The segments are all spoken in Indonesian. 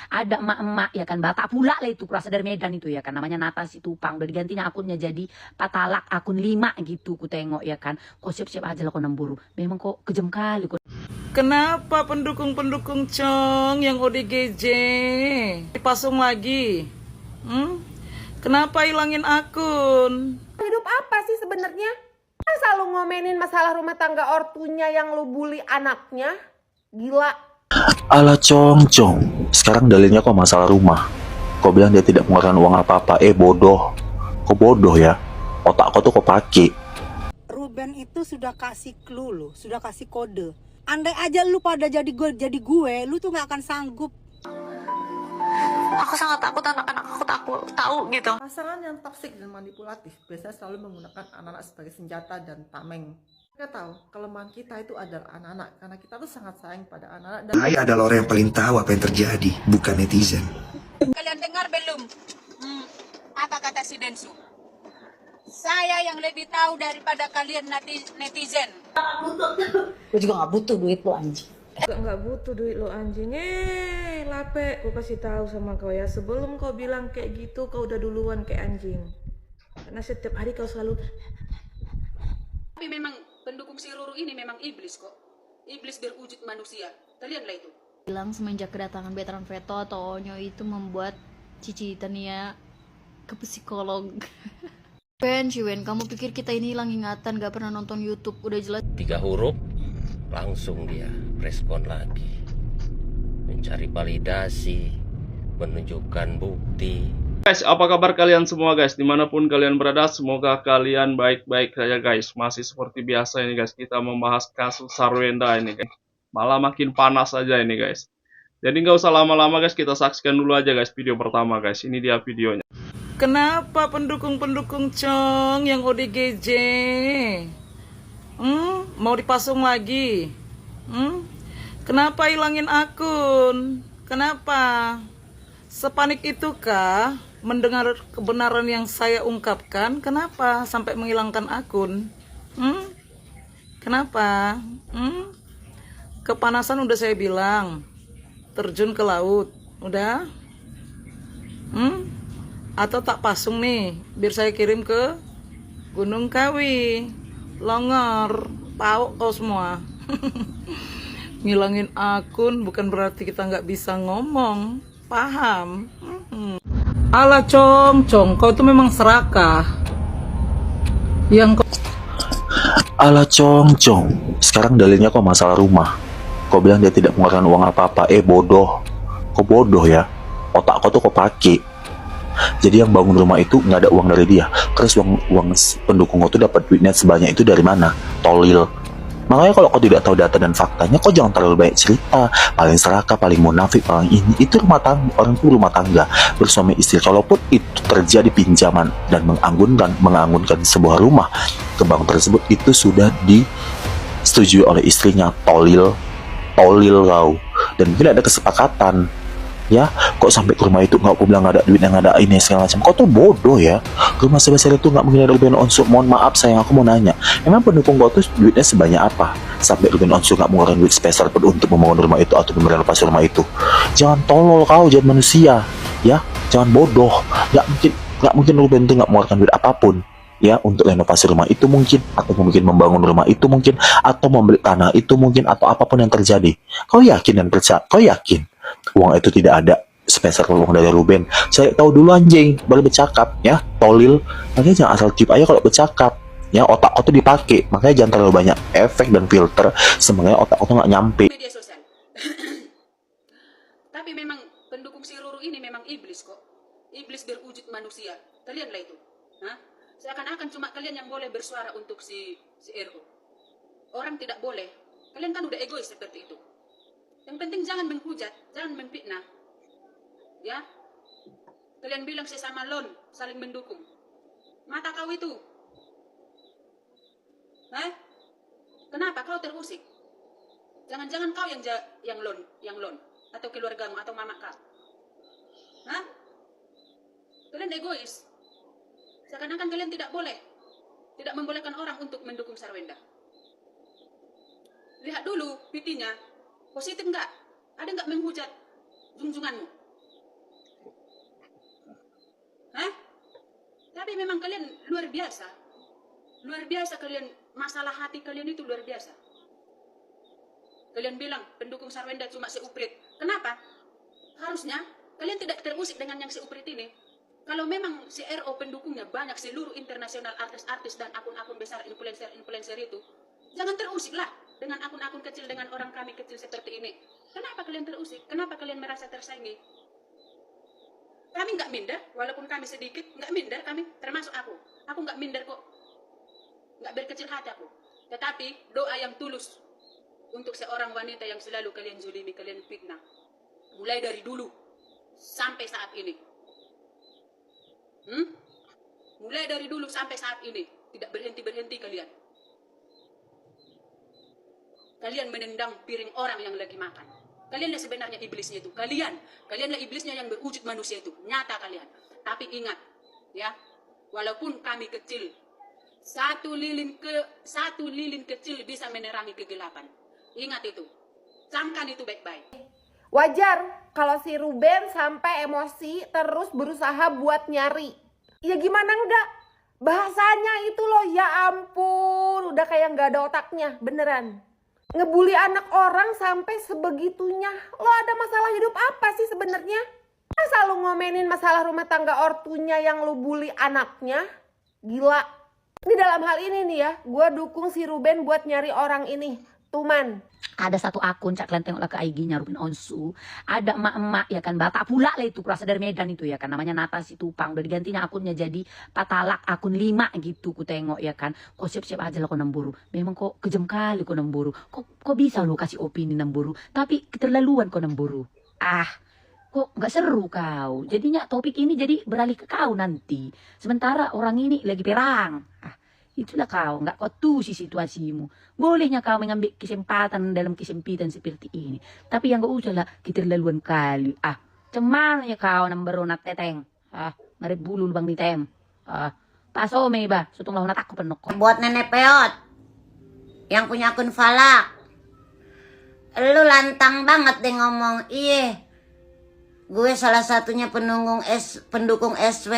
ada emak-emak ya kan, Batak pula lah itu, kurasa dari Medan itu ya kan, namanya Nata Situpang, udah digantinya akunnya jadi Patalak akun 5 gitu, ku tengok ya kan. Kok siap-siap aja lah kau nemburu, memang kok kejam kali kok. Kenapa pendukung-pendukung Cong yang ODGJ dipasung lagi? Kenapa hilangin akun? Hidup apa sih sebenarnya? Selalu ngomenin masalah rumah tangga ortunya yang lu bully anaknya. Gila. Ala Cong, sekarang dalilnya kok masalah rumah. Kau bilang dia tidak mengeluarkan uang apa-apa. Bodoh. Kok bodoh ya? Otak kau tuh kok pakai. Ruben itu sudah kasih clue lu, sudah kasih kode. Andai aja lu pada jadi gue, lu tuh gak akan sanggup. Aku sangat takut anak-anak aku tahu gitu. Pasangan yang toksik dan manipulatif biasanya selalu menggunakan anak-anak sebagai senjata dan tameng. Kita tahu kelemahan kita itu adalah anak-anak karena kita tuh sangat sayang pada anak-anak. Dan Saya adalah orang yang paling tahu apa yang terjadi, bukan netizen. Kalian dengar belum? Apa kata si Densu? Saya yang lebih tahu daripada kalian netizen. Gue juga gak butuh duit lu anjing. nggak butuh duit lo anjing. Lape, gue kasih tahu sama kau ya, sebelum kau bilang kayak gitu kau udah duluan kayak anjing. Karena setiap hari kau selalu. Tapi memang pendukung si Ruru ini memang iblis kok. Iblis berwujud manusia. Kalianlah itu. Bilang semenjak kedatangan Betran Veto atau Onyo itu membuat Cici Tania ke psikolog. Ciwen, kamu pikir kita ini hilang ingatan, gak pernah nonton YouTube, udah jelas 3 huruf, langsung dia respon lagi, mencari validasi, menunjukkan bukti. Guys, apa kabar kalian semua guys? Dimanapun kalian berada, semoga kalian baik-baik saja guys. Masih seperti biasa ini guys, kita membahas kasus Sarwenda ini guys. Malah makin panas aja ini guys. Jadi nggak usah lama-lama guys, kita saksikan dulu aja guys video pertama guys. Ini dia videonya. Kenapa pendukung-pendukung Cong yang ODGJ mau dipasung lagi? Kenapa hilangin akun? Kenapa? Sepanik itukah mendengar kebenaran yang saya ungkapkan? Kenapa sampai menghilangkan akun? Kenapa? Kepanasan udah saya bilang, terjun ke laut, udah? Atau tak pasung nih, biar saya kirim ke Gunung Kawi, Longor, Pau kau semua. Ngilangin akun bukan berarti kita nggak bisa ngomong, paham? Ala Cong, kau itu memang serakah. Yang Ala Cong, sekarang dalilnya kok masalah rumah. Kau bilang dia tidak mengeluarkan uang apa-apa. Bodoh. Kok bodoh ya? Otak kau tuh kok pakai. Jadi yang bangun rumah itu nggak ada uang dari dia. Terus uang pendukung kau tuh dapat duitnya sebanyak itu dari mana? Tolil. Makanya kalau kau tidak tahu data dan faktanya, kau jangan terlalu banyak cerita. Paling serakah, paling munafik, paling ini. Itu rumah tangga, orang itu rumah tangga bersuami istri. Kalaupun itu terjadi pinjaman dan menganggunkan sebuah rumah ke bank tersebut, itu sudah disetujui oleh istrinya. Tolil kau. Dan mungkin ada kesepakatan. Ya, kok sampai ke rumah itu nggak aku bilang nggak ada duit, yang ada ini segala macam. Kau tuh bodoh ya. Rumah sebesar itu nggak mungkin ada Ruben Onsu. Mohon maaf sayang, aku mau nanya, emang pendukung kau tuh duitnya sebanyak apa sampai Ruben Onsu nggak mengeluarkan duit spesial pun untuk membangun rumah itu atau merenovasi rumah itu? Jangan tolol kau, jangan manusia ya, jangan bodoh. Nggak mungkin Ruben tuh nggak mengeluarkan duit apapun ya untuk renovasi rumah itu mungkin, atau mungkin membangun rumah itu mungkin, atau membeli tanah itu mungkin, atau apapun yang terjadi. Kau yakin dan percaya? Kau yakin uang itu tidak ada spesial uang dari Ruben? Saya tahu dulu anjing, baru bercakap ya, tolil. Makanya jangan asal tiup aja kalau bercakap ya, otak kau tuh dipakai. Makanya jangan terlalu banyak efek dan filter, sebenarnya otak kau tuh nggak nyampe. Media sosial. Tapi memang pendukung si Ruru ini memang iblis kok. Iblis berwujud manusia. Kalianlah itu. Seakan-akan cuma kalian yang boleh bersuara untuk si RU. Orang tidak boleh. Kalian kan udah egois seperti itu. Yang penting jangan menghujat, jangan memfitnah. Ya. Kalian bilang sesama lon, saling mendukung. Mata kau itu. Kenapa kau terusik? Jangan-jangan kau yang lon atau keluargamu atau mama kau. Kalian egois. Seakan-akan kalian tidak membolehkan orang untuk mendukung Sarwenda. Lihat dulu PT-nya, positif nggak? Ada nggak menghujat junjunganmu. Hah? Tapi memang kalian luar biasa. Luar biasa kalian, masalah hati kalian itu luar biasa. Kalian bilang pendukung Sarwenda cuma seuprit. Kenapa? Harusnya kalian tidak terusik dengan yang seuprit ini. Kalau memang si RO pendukungnya banyak seluruh internasional artis-artis dan akun-akun besar influencer itu, jangan terusiklah dengan akun-akun kecil dengan orang kami kecil seperti ini. Kenapa kalian terusik? Kenapa kalian merasa tersaingi? Kami nggak minder, walaupun kami sedikit, nggak minder kami, termasuk aku. Aku nggak minder kok. Nggak berkecil hati aku. Tetapi doa yang tulus untuk seorang wanita yang selalu kalian zulimi, kalian fitnah. Mulai dari dulu sampai saat ini. Mulai dari dulu sampai saat ini. Tidak berhenti-berhenti kalian. Kalian menendang piring orang yang lagi makan. Kalianlah sebenarnya iblisnya itu. Kalianlah iblisnya yang berwujud manusia itu. Nyata kalian. Tapi ingat, ya, walaupun kami kecil, satu lilin kecil bisa menerangi kegelapan. Ingat itu. Camkan itu baik-baik. Wajar kalau si Ruben sampai emosi terus berusaha buat nyari. Ya gimana enggak? Bahasanya itu loh, ya ampun, udah kayak nggak ada otaknya, beneran. Ngebully anak orang sampai sebegitunya. Lo ada masalah hidup apa sih sebenarnya? Masa lu ngomenin masalah rumah tangga ortunya yang lu bully anaknya? Gila. Ini dalam hal ini nih ya, gue dukung si Ruben buat nyari orang ini. Tuman. Ada satu akun, cak kalian tengoklah ke IG-nya Ruben Onsu. Ada emak-emak ya kan, Batak pula lah itu, kurasa dari Medan itu ya kan, namanya Nata Situpang. Udah digantinya akunnya jadi Patalak akun 5 gitu, ku tengok ya kan. Kok siap-siap aja lah kok nemburu. Memang kok kejam kali kok nemburu. Kok bisa lo kasih opini nemburu, tapi keterlaluan kok nemburu. Kok nggak seru kau. Jadinya topik ini jadi beralih ke kau nanti. Sementara orang ini lagi perang. Itulah kau, nggak kau tuh si situasimu. Bolehnya kau mengambil kesempatan dalam kesempitan seperti ini. Tapi yang gak usah lah, keterlaluan kali. Cuman ya kau nambaronat teteng. Ngarep bulu lubang di tem. Pasome ba, sutong lahunat aku penok. Buat nenek peot yang punya akun falak. Lu lantang banget deh ngomong. Iya, gue salah satunya pendukung SW.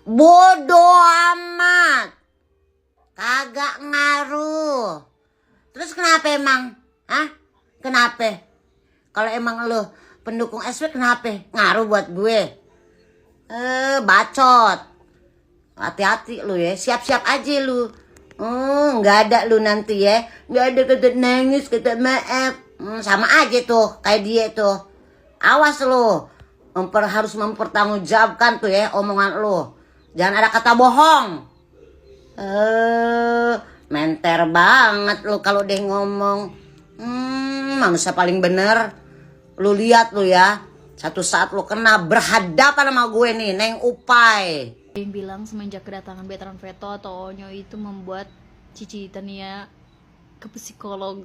Bodoh amat. Kagak ngaruh. Terus kenapa emang? Kenapa? Kalau emang lo pendukung SW kenapa? Ngaruh buat gue. Bacot. Hati-hati lu ya. Siap-siap aja lu. Nggak ada lu nanti ya. Nggak ada kata nangis, kata maaf. Sama aja tuh kayak dia tuh. Awas lu. Harus mempertanggungjawabkan tuh ya omongan lu. Jangan ada kata bohong. Menter banget lu kalau dia ngomong. Manusia paling bener. Lu lihat lu ya, satu saat lu kena berhadapan sama gue nih, Neng Upai. Yang bilang semenjak kedatangan Veteran Veto atau Onyo itu membuat Cici Tania ke psikolog.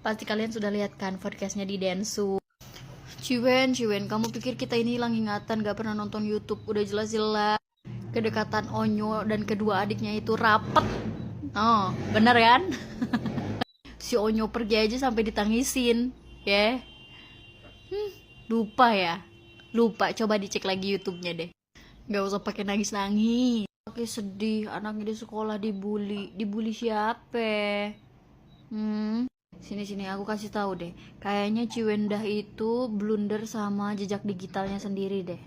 Pasti kalian sudah lihat kan podcastnya di Densu. Ciwen, kamu pikir kita ini hilang ingatan, gak pernah nonton YouTube? Udah jelas-jelas kedekatan Onyo dan kedua adiknya itu rapet. Bener kan? Si Onyo pergi aja sampai ditangisin, ya. Lupa, coba dicek lagi YouTube-nya deh. Gak usah pakai nangis-nangis. Oke, sedih, anaknya di sekolah dibully siapa? Sini aku kasih tahu deh. Kayaknya Ciwendah itu blunder sama jejak digitalnya sendiri deh.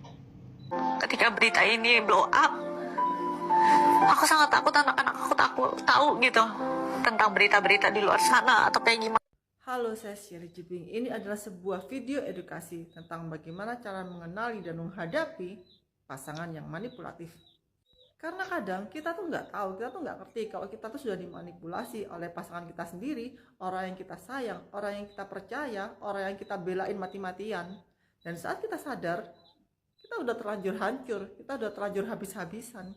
Ketika berita ini blow up, aku sangat takut anak-anak aku tahu gitu tentang berita-berita di luar sana atau kayak gimana. Halo, saya Syiri Jibing. Ini adalah sebuah video edukasi tentang bagaimana cara mengenali dan menghadapi pasangan yang manipulatif. Karena kadang kita tuh nggak tahu, kita tuh nggak ngerti kalau kita tuh sudah dimanipulasi oleh pasangan kita sendiri, orang yang kita sayang, orang yang kita percaya, orang yang kita belain mati-matian. Dan saat kita sadar, kita udah terlanjur hancur, kita udah terlanjur habis-habisan.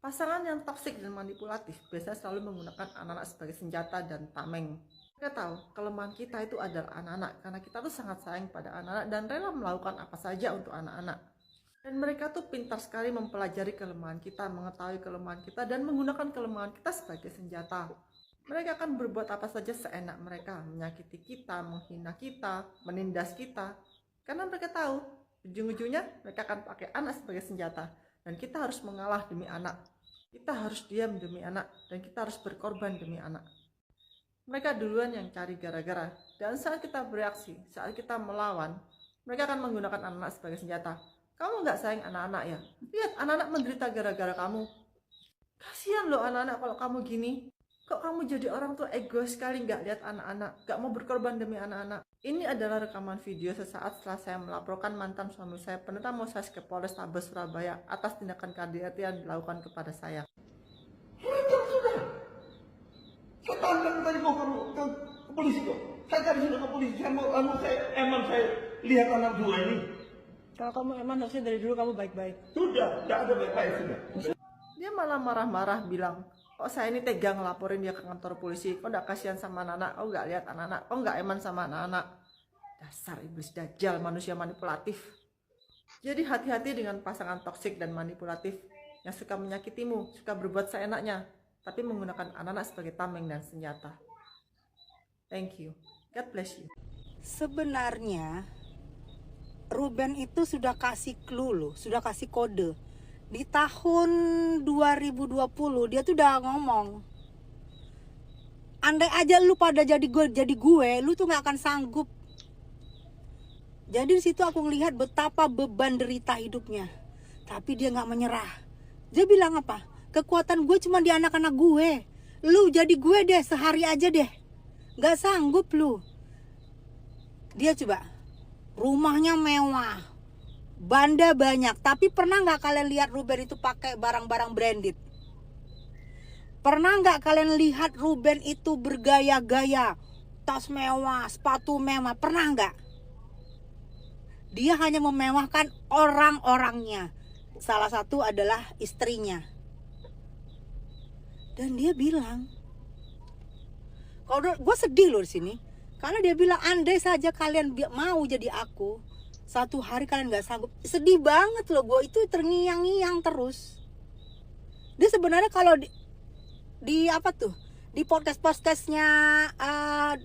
Pasangan yang toksik dan manipulatif biasanya selalu menggunakan anak-anak sebagai senjata dan tameng. Kita tahu kelemahan kita itu adalah anak-anak, karena kita tuh sangat sayang pada anak-anak dan rela melakukan apa saja untuk anak-anak. Dan mereka tuh pintar sekali mempelajari kelemahan kita, mengetahui kelemahan kita, dan menggunakan kelemahan kita sebagai senjata. Mereka akan berbuat apa saja seenak mereka, menyakiti kita, menghina kita, menindas kita. Karena mereka tahu, ujung-ujungnya mereka akan pakai anak sebagai senjata. Dan kita harus mengalah demi anak. Kita harus diam demi anak. Dan kita harus berkorban demi anak. Mereka duluan yang cari gara-gara. Dan saat kita bereaksi, saat kita melawan, mereka akan menggunakan anak-anak sebagai senjata. Kamu nggak sayang anak-anak ya? Lihat anak-anak menderita gara-gara kamu. Kasihan loh anak-anak kalau kamu gini. Kok kamu jadi orang tua egois sekali nggak lihat anak-anak, nggak mau berkorban demi anak-anak. Ini adalah rekaman video sesaat setelah saya melaporkan mantan suami saya pendeta Moses ke Polrestabes Surabaya atas tindakan KDRT yang dilakukan kepada saya. Saya tantang tadi kok ke polisi kok. Saya cari sudah ke polisi. Saya lihat anak dua ini. Kalau kamu emang harusnya dari dulu kamu baik-baik. Sudah, tidak ada baik-baik sudah. Dia malah marah-marah bilang, kok saya ini tega ngelaporin dia ke kantor polisi, kok gak kasihan sama anak-anak, kok gak lihat anak-anak, kok gak eman sama anak-anak. Dasar iblis dajjal, manusia manipulatif. Jadi hati-hati dengan pasangan toksik dan manipulatif yang suka menyakitimu, suka berbuat seenaknya, tapi menggunakan anak-anak sebagai tameng dan senjata. Thank you. God bless you. Sebenarnya Ruben itu sudah kasih clue loh, sudah kasih kode. Di tahun 2020 dia tuh udah ngomong, andai aja lu pada jadi gue, lu tuh nggak akan sanggup. Jadi di situ aku ngelihat betapa beban derita hidupnya, tapi dia nggak menyerah. Dia bilang apa? Kekuatan gue cuma di anak-anak gue. Lu jadi gue deh sehari aja deh, nggak sanggup lu. Dia coba, rumahnya mewah, banda banyak, tapi pernah nggak kalian lihat Ruben itu pakai barang-barang branded? Pernah nggak kalian lihat Ruben itu bergaya-gaya, tas mewah, sepatu mewah? Pernah nggak? Dia hanya memewahkan orang-orangnya. Salah satu adalah istrinya. Dan dia bilang, kalau gue sedih loh di sini, karena dia bilang andai saja kalian mau jadi aku, satu hari kalian gak sanggup. Sedih banget loh, gue itu terngiang-ngiang terus. Dia sebenarnya kalau di apa tuh, di podcast-podcastnya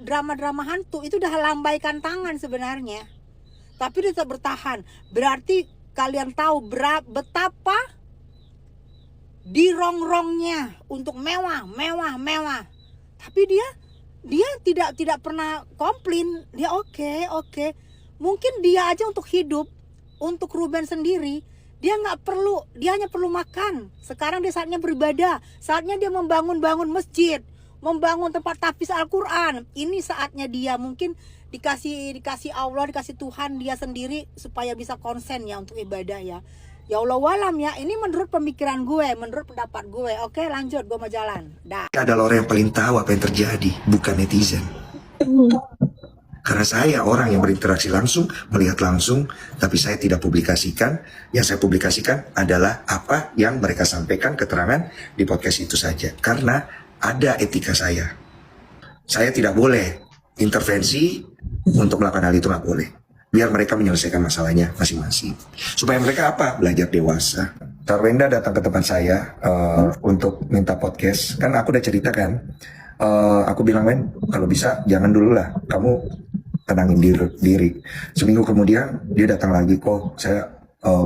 drama-drama hantu itu udah lambaikan tangan sebenarnya, tapi dia tetap bertahan. Berarti kalian tahu betapa dirongrongnya untuk mewah. Tapi dia tidak pernah komplain. Dia oke. Mungkin dia aja untuk hidup, untuk Ruben sendiri, dia hanya perlu makan. Sekarang dia saatnya beribadah, saatnya dia membangun masjid, membangun tempat tahfiz Al-Quran. Ini saatnya dia mungkin dikasih Allah, dikasih Tuhan dia sendiri supaya bisa konsen ya untuk ibadah ya. Ya Allah walam ya, ini menurut pemikiran gue, menurut pendapat gue. Oke lanjut, gue mau jalan. Dah. Saya adalah orang yang paling tahu apa yang terjadi, bukan netizen. Karena saya orang yang berinteraksi langsung, melihat langsung, tapi saya tidak publikasikan. Yang saya publikasikan adalah apa yang mereka sampaikan keterangan di podcast itu saja. Karena ada etika saya. Saya tidak boleh intervensi untuk melakukan hal itu, nggak boleh. Biar mereka menyelesaikan masalahnya masing-masing. Supaya mereka apa? Belajar dewasa. Sarwenda datang ke tempat saya untuk minta podcast. Kan aku udah ceritakan. Aku bilang, men, kalau bisa jangan dulu lah. Kamu tenangin diri. Seminggu kemudian dia datang lagi, kok saya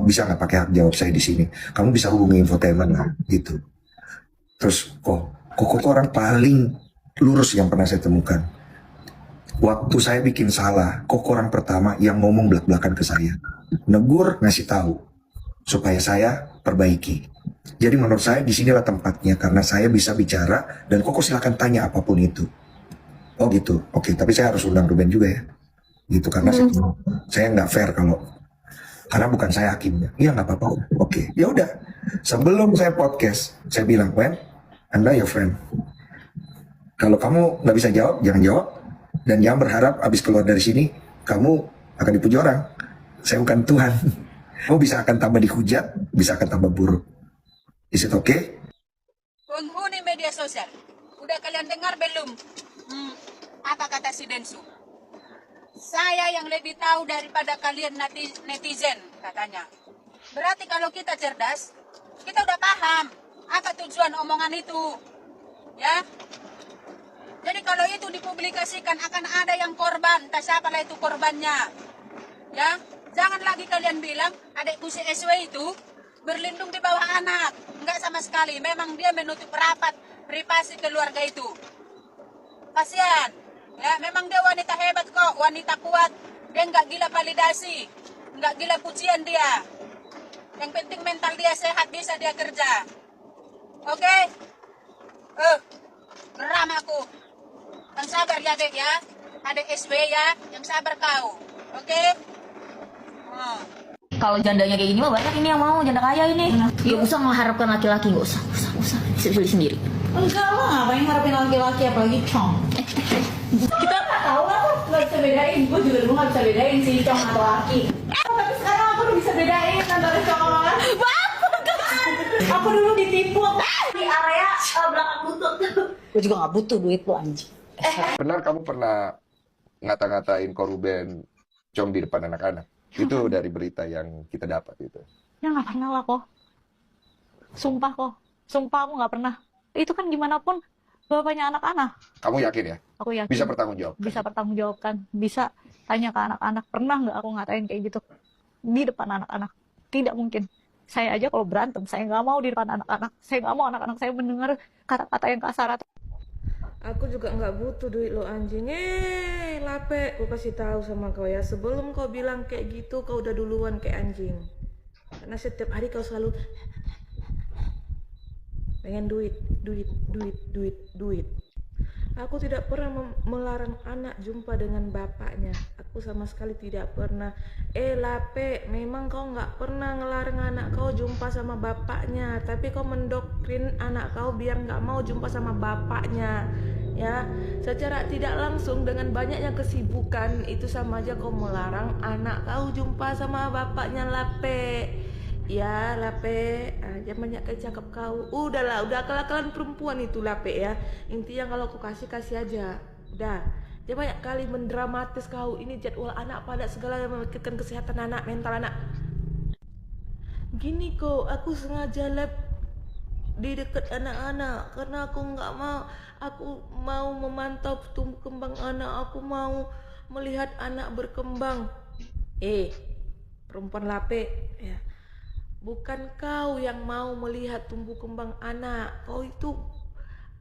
bisa nggak pakai hak jawab saya di sini. Kamu bisa hubungi infotainment lah, gitu. Terus kok orang paling lurus yang pernah saya temukan. Waktu saya bikin salah, kok orang pertama yang ngomong belak-belakan ke saya. Negur, ngasih tahu supaya saya perbaiki. Jadi menurut saya disinilah tempatnya, karena saya bisa bicara dan kok silakan tanya apapun itu. Oh gitu, oke. Tapi saya harus undang Ruben juga ya, gitu, karena saya nggak fair karena bukan saya hakimnya. Iya nggak apa-apa. Oke, ya udah. Sebelum saya podcast, saya bilang, Wen, Anda your friend. Kalau kamu nggak bisa jawab, jangan jawab. Dan jangan berharap abis keluar dari sini kamu akan dipuji orang. Saya bukan Tuhan. Kamu bisa akan tambah dihujat, bisa akan tambah buruk. Is it okay? Penghuni media sosial, udah kalian dengar belum? Apa kata si Densu? Saya yang lebih tahu daripada kalian netizen, katanya. Berarti kalau kita cerdas, kita udah paham apa tujuan omongan itu, ya. Jadi kalau itu dipublikasikan akan ada yang korban, entah siapalah itu korbannya. Ya, jangan lagi kalian bilang adikku si SW itu berlindung di bawah anak. Enggak sama sekali. Memang dia menutup rapat privasi keluarga itu. Kasihan. Ya, memang dia wanita hebat kok, wanita kuat. Dia enggak gila validasi, enggak gila pujian dia. Yang penting mental dia sehat, bisa dia kerja. Oke? Geram aku. Yang sabar ya, Dek ya. Adek SW ya, yang sabar kau. Oke? Kalau jandanya kayak gini mah banyak ini yang mau, janda kaya ini. Gak usah mengharapkan laki-laki, gak usah. Bisa pilih sendiri. Enggak lah, ngapain ngarepin laki-laki apalagi Cong. Kita nggak tahu lah, nggak bisa bedain. Gue juga dulu nggak bisa bedain sih Cong atau laki. Tapi sekarang aku udah bisa bedain antara Cong sama laki. Aku dulu ditipu di area belakang lutut. Gue juga nggak butuh duit lo anjing. Benar kamu pernah ngata-ngatain ko Ruben Cong di depan anak-anak? Itu dari berita yang kita dapat itu. Ya nggak pernah lah kok. Sumpah aku nggak pernah. Itu kan gimana pun bapaknya anak-anak. Kamu yakin ya? Aku yakin. Bisa bertanggung jawab. Bisa bertanggungjawabkan. Bisa tanya ke anak-anak. Pernah nggak aku ngatain kayak gitu di depan anak-anak? Tidak mungkin. Saya aja kalau berantem, saya nggak mau di depan anak-anak. Saya nggak mau anak-anak saya mendengar kata-kata yang kasar. Aku juga nggak butuh duit lo anjing. Lape, gue kasih tahu sama kau ya. Sebelum kau bilang kayak gitu, kau udah duluan kayak anjing. Karena setiap hari kau selalu pengen duit. Aku tidak pernah melarang anak jumpa dengan bapaknya. Aku sama sekali tidak pernah. Lape, memang kau nggak pernah ngelarang anak kau jumpa sama bapaknya, tapi kau mendoktrin anak kau biar nggak mau jumpa sama bapaknya. Ya, secara tidak langsung dengan banyaknya kesibukan itu sama aja kau melarang anak kau jumpa sama bapaknya. Lape. Ya, Lape, jangan banyak cakap kau. Udahlah, udah akal-akalan perempuan itu Lape ya. Intinya kalau kau kasih aja. Udah. Dia banyak kali mendramatis kau. Ini jadwal anak pada segala yang memikirkan kesehatan anak, mental anak. Gini kok, aku sengaja lab di dekat anak-anak karena aku mau memantau tumbuh kembang anak. Aku mau melihat anak berkembang. Perempuan Lape ya. Bukan kau yang mau melihat tumbuh kembang anak. Kau itu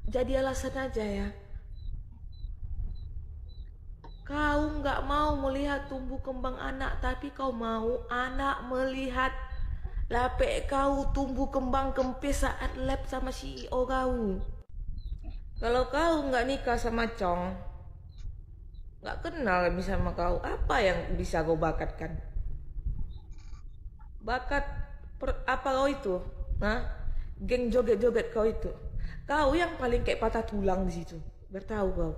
jadi alasan aja ya. Kau nggak mau melihat tumbuh kembang anak, tapi kau mau anak melihat Lape kau tumbuh kembang kempis saat lab sama CEO kau. Kalau kau nggak nikah sama Cong, nggak kenal bisa sama kau, apa yang bisa kau bakatkan? Bakat apa kau itu? Geng joget-joget kau itu. Kau yang paling kayak patah tulang di situ. Bertahu kau.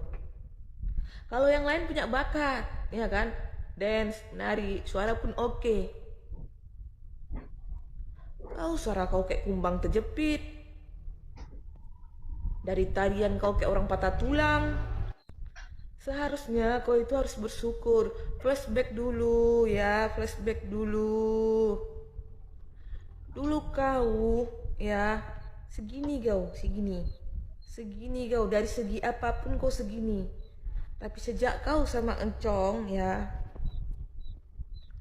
Kalau yang lain punya bakat, ya kan? Dance, nari, suara pun oke. Kau suara kau kayak kumbang terjepit. Dari tarian kau kayak orang patah tulang. Seharusnya kau itu harus bersyukur. Flashback dulu ya, flashback dulu. Dulu kau ya segini kau dari segi apapun kau segini, tapi sejak kau sama Encong ya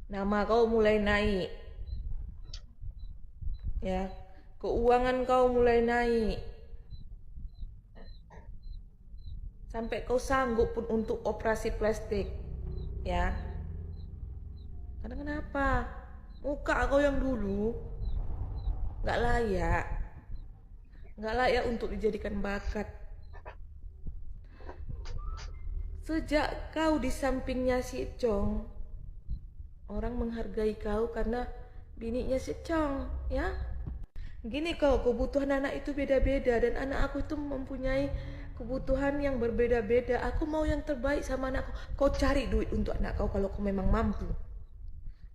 nama kau mulai naik ya, keuangan kau mulai naik sampai kau sanggup pun untuk operasi plastik ya. Karena kenapa? Muka kau yang dulu nggak layak untuk dijadikan bakat. Sejak kau di sampingnya si Cong, orang menghargai kau karena bininya si Cong ya. Gini kau, kebutuhan anak itu beda-beda dan anak aku itu mempunyai kebutuhan yang berbeda-beda. Aku mau yang terbaik sama anakku. Kau cari duit untuk anak kau kalau kau memang mampu.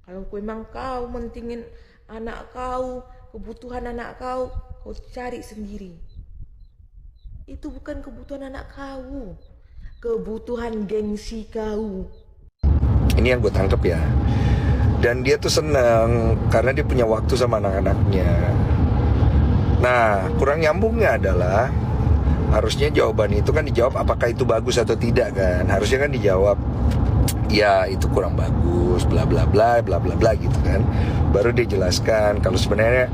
Kalau memang kau mentingin anak kau, kebutuhan anak kau, kau cari sendiri. Itu bukan kebutuhan anak kau, kebutuhan gengsi kau. Ini yang gue tangkep ya. Dan dia tuh senang karena dia punya waktu sama anak-anaknya. Nah, kurang nyambungnya adalah harusnya jawaban itu kan dijawab apakah itu bagus atau tidak kan. Harusnya kan dijawab ya itu kurang bagus, bla bla bla bla bla bla gitu kan. Baru dia jelaskan kalau sebenarnya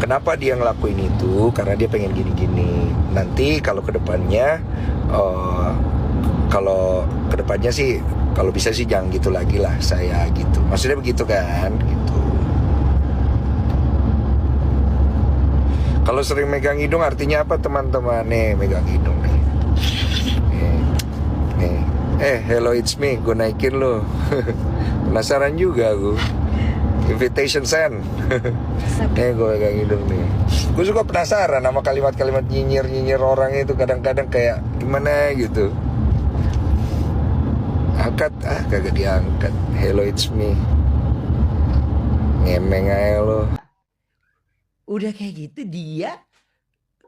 kenapa dia ngelakuin itu karena dia pengen gini-gini. Nanti kalau kedepannya sih kalau bisa sih jangan gitu lagi lah saya gitu. Maksudnya begitu kan gitu. Kalau sering megang hidung artinya apa teman-teman? Nih megang hidung nih. Hello it's me, gue naikin lo. Penasaran juga gue. Invitation send. Nih gue pegang hidung nih. Gue suka penasaran sama kalimat-kalimat nyinyir orang itu kadang-kadang kayak gimana gitu. Angkat, kagak diangkat. Hello it's me. Ngemeng aja lo. Udah kayak gitu dia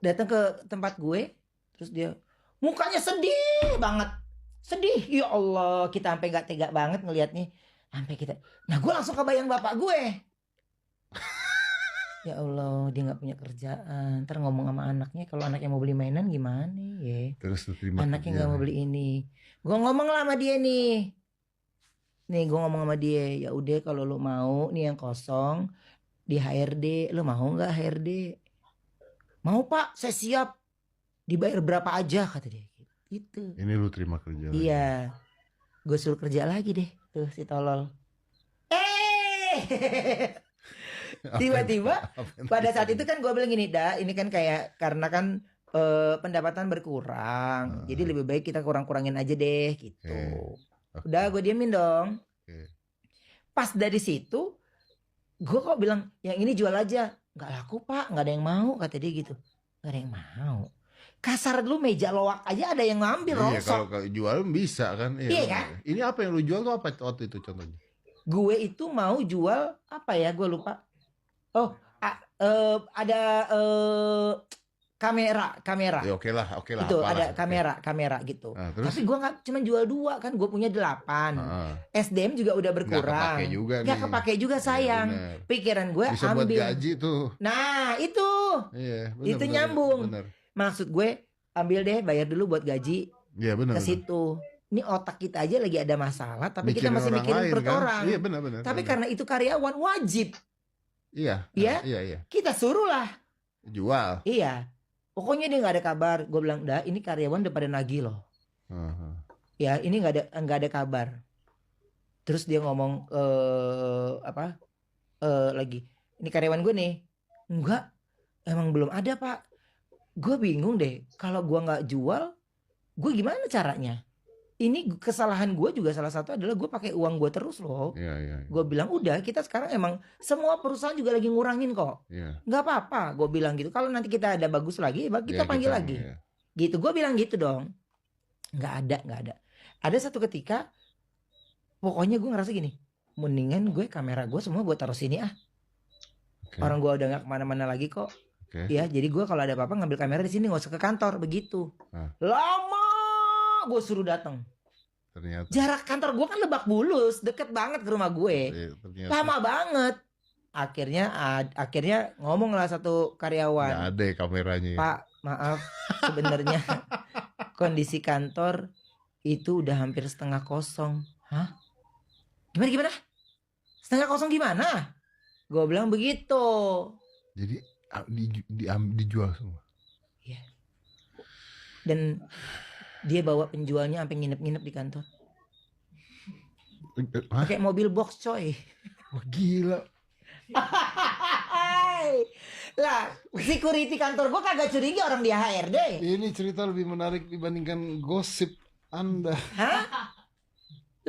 datang ke tempat gue, terus dia mukanya sedih banget. Sedih, ya Allah, kita sampai gak tega banget ngelihatnya. Sampai kita, nah gue langsung kebayang bapak gue. Ya Allah, dia gak punya kerjaan. Ntar ngomong sama anaknya, kalau anaknya mau beli mainan gimana ya? Terus terima anaknya gak mau beli ini. Gue ngomong lah sama dia nih. Nih gue ngomong sama dia, ya udah kalau lu mau nih yang kosong di HRD, lu mau nggak HRD? Mau pak, saya siap. Dibayar berapa aja kata dia. Gitu. Ini lu terima kerja. Iya, gue suruh kerja lagi deh tuh si tolol. Tiba-tiba pada saat itu kan gue bilang gini, ini kan kayak karena kan pendapatan berkurang, jadi lebih baik kita kurang-kurangin aja deh gitu. Udah gue diemin dong. Pas dari situ gue kok bilang yang ini jual aja, nggak laku pak, nggak ada yang mau kata dia gitu, nggak ada yang mau. Kasar dulu meja loak aja ada yang ngambil Iya, rongsok. kalau jual bisa kan. Iya kan? Ini apa yang lu jual tuh apa waktu itu contohnya? Gue itu mau jual apa ya, gue lupa. Oh, ada kamera. Ya oke lah. Itu apalah, ada kamera gitu. Nah, terus? Tapi gue nggak cuma jual 2 kan, gue punya 8. SDM juga udah berkurang. Nggak kepake juga sayang. bener. Pikiran gue Bisa ambil. buat gaji tuh. Nah itu, Iya, itu nyambung. Maksud gue ambil deh, bayar dulu buat gaji. Iya benar. Ke situ. Ini otak kita aja lagi ada masalah, tapi kita masih orang mikirin lain, perut kan? orang. Iya benar. Tapi karena itu karyawan wajib. Iya. Iya. Kita suruh lah. Jual. Iya. Pokoknya dia nggak ada kabar. Gue bilang, ini karyawan udah pada nagih loh. Ya ini nggak ada kabar. Terus dia ngomong lagi. Ini karyawan gue nih. Enggak, emang belum ada pak. Gue bingung deh. Kalau gue nggak jual, gue gimana caranya? Ini kesalahan gue juga salah satu adalah gue pakai uang gue terus loh. Iya. Gue bilang udah, kita sekarang emang semua perusahaan juga lagi ngurangin kok. Iya. Nggak apa-apa, gue bilang gitu. Kalau nanti kita ada bagus lagi, kita panggil lagi. Iya. Gitu, gue bilang gitu dong. Nggak ada. Ada satu ketika, pokoknya gue ngerasa gini, mendingan gue kamera gue semua gue taruh sini ah. Orang gue udah nggak kemana-mana lagi kok. Ya, jadi gue kalau ada apa-apa ngambil kamera di sini, nggak usah ke kantor begitu. Lama gue suruh datang. Ternyata. Jarak kantor gue kan Lebak Bulus, deket banget ke rumah gue. Lama banget. Akhirnya ngomong lah satu karyawan. Nggak ada kameranya. Pak, maaf, sebenarnya kondisi kantor itu udah hampir setengah kosong. Hah? Gimana? Setengah kosong gimana? Gue bilang begitu. Jadi dijual semua. Iya. Dan dia bawa penjualnya sampai nginep-nginep di kantor. Pakai mobil box coy. Wah gila. Lah, security kantor gue kagak curiga orang dia HRD. Ini cerita lebih menarik dibandingkan gosip Anda. Hah?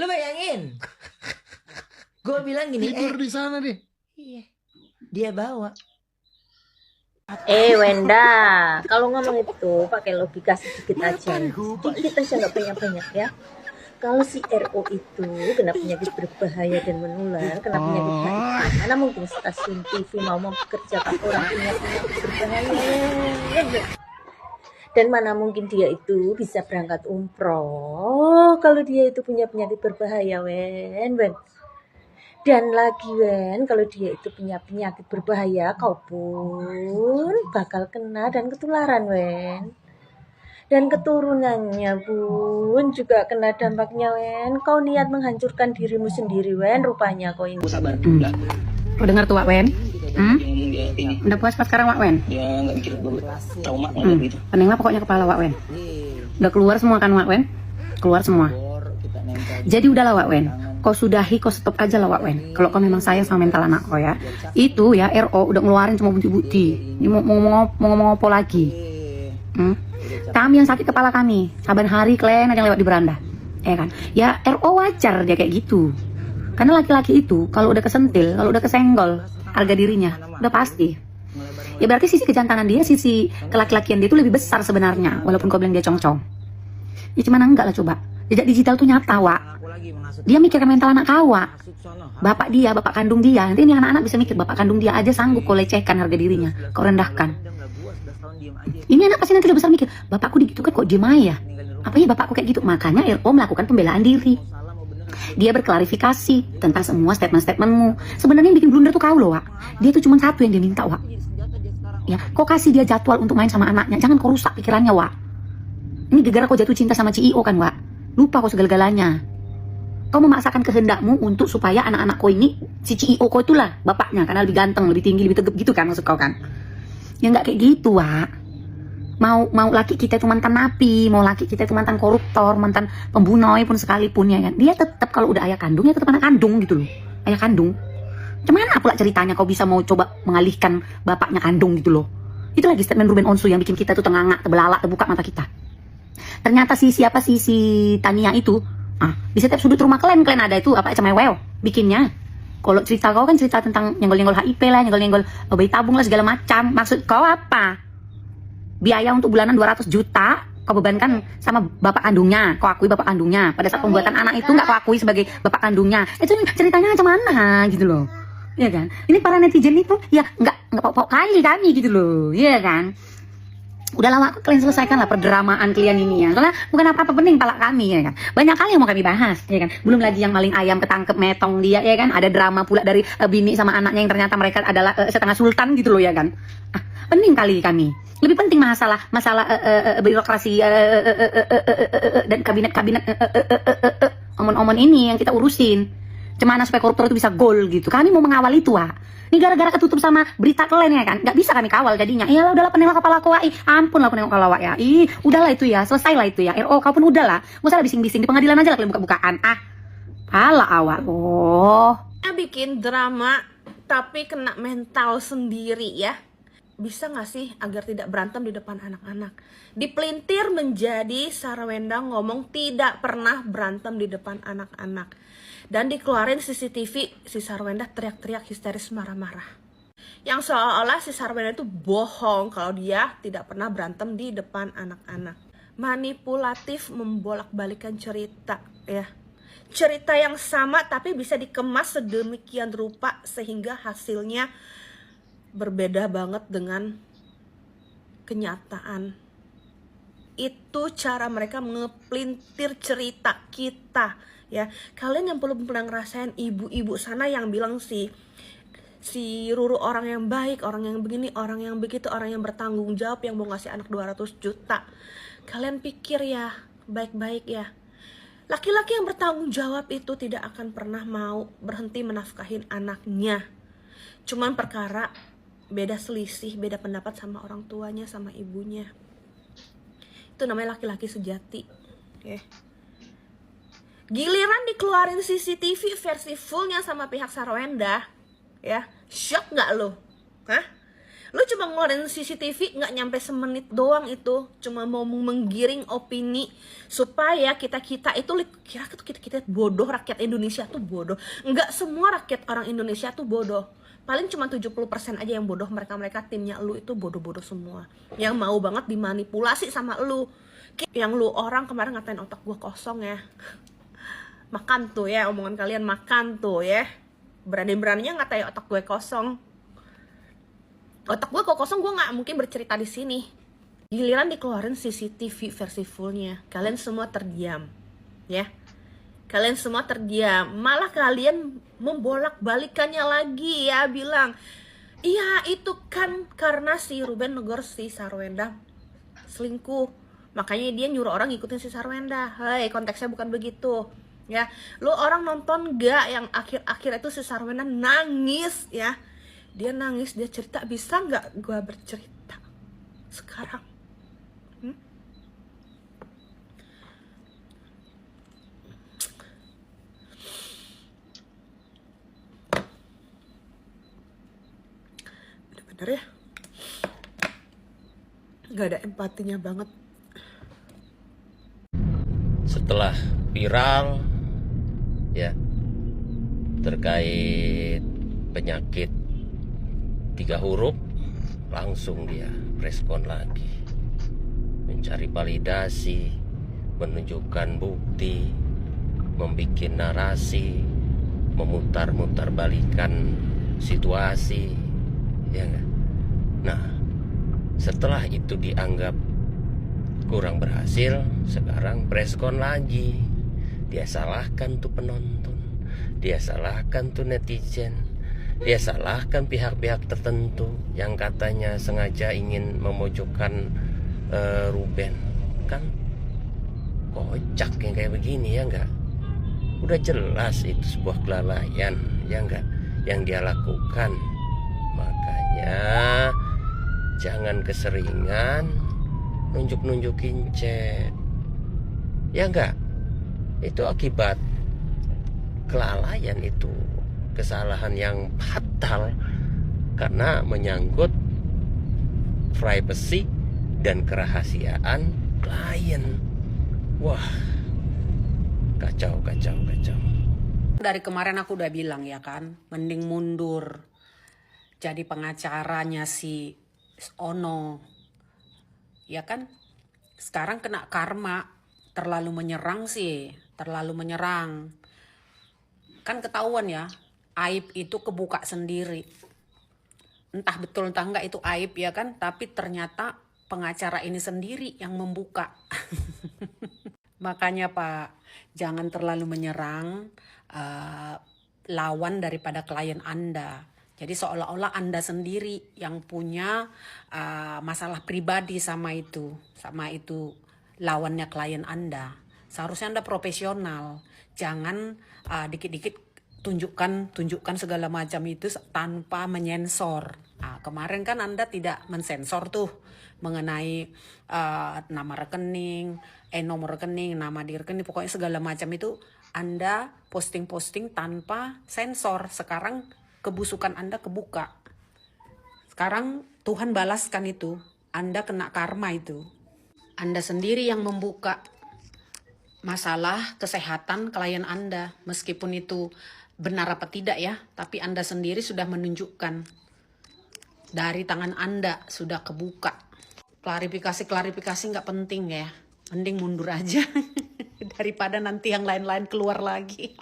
Lo bayangin? Gue bilang gini, tidur di sana deh. Iya. Dia bawa. Wenda, kalau ngomong itu pakai logika sedikit aja nggak banyak-banyak ya. Kalau si RO itu kena penyakit berbahaya dan menular, kena penyakit HIV, mana mungkin stasiun TV mau mempekerjakan orang punya penyakit berbahaya? Dan mana mungkin dia itu bisa berangkat umroh kalau dia itu punya penyakit berbahaya, Wen. Dan lagi kalau dia itu punya penyakit berbahaya, kau pun bakal kena dan ketularan, Wen. dan keturunannya pun juga kena dampaknya, Wen. Kau niat menghancurkan dirimu sendiri, Wen, rupanya kau ini. Kau dengar tuh, Wak Wen? Udah puas pas sekarang, Wak Wen? Ya nggak mikir trauma gitu. Pening lah pokoknya kepala, Wak Wen. Udah keluar semua kan, Wak Wen? Keluar semua. Jadi udahlah, Wak Wen. Kau sudahi, kau stop aja lah, Wak Wen. Kalau kau memang sayang sama mental anak kau ya. Itu ya, RO udah ngeluarin semua bukti-bukti. Ini mau ngomong apa lagi? Kami yang sakit kepala kami. Saban hari kalian aja lewat di beranda. Ya kan? Ya RO wajar dia kayak gitu. Karena laki-laki itu kalau udah kesentil, kalau udah kesenggol harga dirinya, udah pasti. Ya berarti sisi kejantanan dia, sisi kelaki-lakian dia itu lebih besar sebenarnya. Walaupun kau bilang dia cong-cong. Ya cuman enggak lah coba. Jejak digital tuh nyata, Wak. Dia mikirkan mental anak kau, Wak. Bapak dia, bapak kandung dia. Nanti ini anak-anak bisa mikir bapak kandung dia aja sanggup kau lecehkan harga dirinya, kau rendahkan. Ini anak pasti nanti udah besar mikir, bapakku gitu kan kok diem aja. Apa ya bapakku kayak gitu? Makanya RO melakukan pembelaan diri. Dia berklarifikasi tentang semua statement-statementmu. Sebenarnya yang bikin blunder tuh kau loh, Wak. Dia tuh cuma satu yang dia minta, Wak. Ya, kau kasih dia jadwal untuk main sama anaknya. Jangan kau rusak pikirannya, Wak. Ini gara-gara kau jatuh cinta sama CEO kan, Wak. Lupa kau segala-galanya. Kau memaksakan kehendakmu untuk supaya anak-anak kau ini, si CEO kau itulah bapaknya. Karena lebih ganteng, lebih tinggi, lebih tegap gitu kan maksud kau kan. Ya nggak kayak gitu, Wak. Mau laki kita itu mantan napi, mau laki kita itu mantan koruptor, mantan pembunuh pun sekalipun ya kan. Dia tetap kalau udah ayah kandung ya tetap anak kandung gitu loh. Ayah kandung. Cuman pula ceritanya kau bisa mau coba mengalihkan bapaknya kandung gitu loh. Itu lagi statement Ruben Onsu yang bikin kita tuh tengangak, terbelalak, terbuka mata kita. Ternyata si Tania itu, di setiap sudut rumah kalian ada itu apa cemewel bikinnya. Kalau cerita kau kan cerita tentang nyenggol-nyenggol HIP lah, nyenggol-nyenggol bayi tabung lah segala macam. Maksud kau apa? Biaya untuk bulanan 200 juta kau bebankan sama bapak kandungnya, kau akui bapak kandungnya. Pada saat pembuatan anak itu nggak kau akui sebagai bapak kandungnya. Itu ceritanya macam mana gitu loh, ya kan? Ini para netizen itu ya nggak pokok kali kami gitu loh, ya kan? Udahlah, Wak, kalian selesaikan lah perdramaan kalian ini ya. Soalnya bukan apa-apa penting pala kami ya kan. Banyak kali yang mau kami bahas ya kan. Belum lagi yang maling ayam ketangkep metong dia ya kan. Ada drama pula dari bini sama anaknya yang ternyata mereka adalah setengah sultan gitu loh ya kan. Penting kali kami. Lebih penting masalah birokrasi dan kabinet omon-omon ini yang kita urusin. Gimana supaya koruptor itu bisa gol gitu. Kami mau mengawal itu, Wak. Ini gara-gara ketutup sama berita kalian ya kan. Gak bisa kami kawal jadinya. Iyalah udahlah penengok kepala aku, ampun lah penengok kepala Wak ya. Udahlah itu ya, selesai lah itu ya. RO kau pun udahlah. Gak usah bising-bising di pengadilan aja lah kalian buka-bukaan. Pala awak. Bikin drama tapi kena mental sendiri ya. Bisa gak sih agar tidak berantem di depan anak-anak? Dipelintir menjadi Sarwenda ngomong tidak pernah berantem di depan anak-anak. Dan dikeluarin CCTV, si Sarwenda teriak-teriak histeris marah-marah. Yang seolah-olah si Sarwenda itu bohong kalau dia tidak pernah berantem di depan anak-anak. Manipulatif membolak-balikan cerita ya. Cerita yang sama tapi bisa dikemas sedemikian rupa sehingga hasilnya berbeda banget dengan kenyataan. Itu cara mereka ngepelintir cerita kita ya. Kalian yang belum pernah ngerasain ibu-ibu sana yang bilang si Ruru orang yang baik, orang yang begini, orang yang begitu, orang yang bertanggung jawab yang mau ngasih anak 200 juta. Kalian pikir ya baik-baik ya. Laki-laki yang bertanggung jawab itu tidak akan pernah mau berhenti menafkahin anaknya. Cuman perkara beda selisih, beda pendapat sama orang tuanya, sama ibunya. Itu namanya laki-laki sejati ya. Giliran dikeluarin CCTV versi fullnya sama pihak Sarwenda ya, shock gak lo? Lu cuma ngeluarin CCTV gak nyampe semenit doang itu. Cuma mau menggiring opini supaya kita itu kira kita bodoh, rakyat Indonesia tuh bodoh. Enggak semua rakyat orang Indonesia tuh bodoh. Paling cuma 70% aja yang bodoh. Mereka timnya lu itu bodoh-bodoh semua. Yang mau banget dimanipulasi sama lu. Yang lu orang kemarin ngatain otak gua kosong ya. Makan tuh ya, omongan kalian makan tuh ya. Berani-beraninya ngatain otak gue kosong. Otak gue kok kosong, gue gak mungkin bercerita di sini. Giliran dikeluarin CCTV versi fullnya, kalian semua terdiam ya. Kalian semua terdiam. Malah kalian membolak-balikannya lagi ya, bilang iya itu kan karena si Ruben negor si Sarwenda selingkuh. Makanya dia nyuruh orang ngikutin si Sarwenda. Hei, konteksnya bukan begitu. Ya, lu orang nonton gak yang akhir-akhir itu si Sarwenda nangis ya. Dia nangis, dia cerita, bisa nggak gua bercerita sekarang? Bener-bener ya, nggak ada empatinya banget. Setelah viral ya terkait penyakit 3 huruf, langsung dia respon lagi, mencari validasi, menunjukkan bukti, membuat narasi, memutar-mutar balikan situasi, ya enggak? Nah, setelah itu dianggap kurang berhasil, sekarang preskon lagi. Dia salahkan tuh penonton, dia salahkan tuh netizen, dia salahkan pihak-pihak tertentu yang katanya sengaja ingin memojokkan Ruben. Kan kocak yang kayak begini, ya enggak? Udah jelas itu sebuah kelalaian, ya enggak, yang dia lakukan. Makanya jangan keseringan nunjuk-nunjukin chat, ya enggak? Itu akibat kelalaian, itu kesalahan yang fatal karena menyangkut privacy dan kerahasiaan klien. Wah, kacau. Dari kemarin aku udah bilang ya kan, mending mundur jadi pengacaranya si Ono, ya kan? Sekarang kena karma, terlalu menyerang sih, terlalu menyerang. Kan ketahuan ya, aib itu kebuka sendiri. Entah betul entah enggak itu aib ya kan, tapi ternyata pengacara ini sendiri yang membuka. Makanya Pak, jangan terlalu menyerang lawan daripada klien Anda. Jadi seolah-olah Anda sendiri yang punya masalah pribadi sama itu lawannya klien Anda. Seharusnya Anda profesional. Jangan dikit-dikit tunjukkan segala macam itu tanpa menyensor. Kemarin kan Anda tidak mensensor tuh mengenai nama rekening, nomor rekening, nama di rekening, pokoknya segala macam itu Anda posting-posting tanpa sensor. Sekarang kebusukan Anda kebuka. Sekarang Tuhan balaskan itu. Anda kena karma itu. Anda sendiri yang membuka masalah kesehatan klien Anda. Meskipun itu benar apa tidak ya, tapi Anda sendiri sudah menunjukkan. Dari tangan Anda sudah kebuka. Klarifikasi nggak penting ya. Mending mundur aja. Daripada nanti yang lain-lain keluar lagi.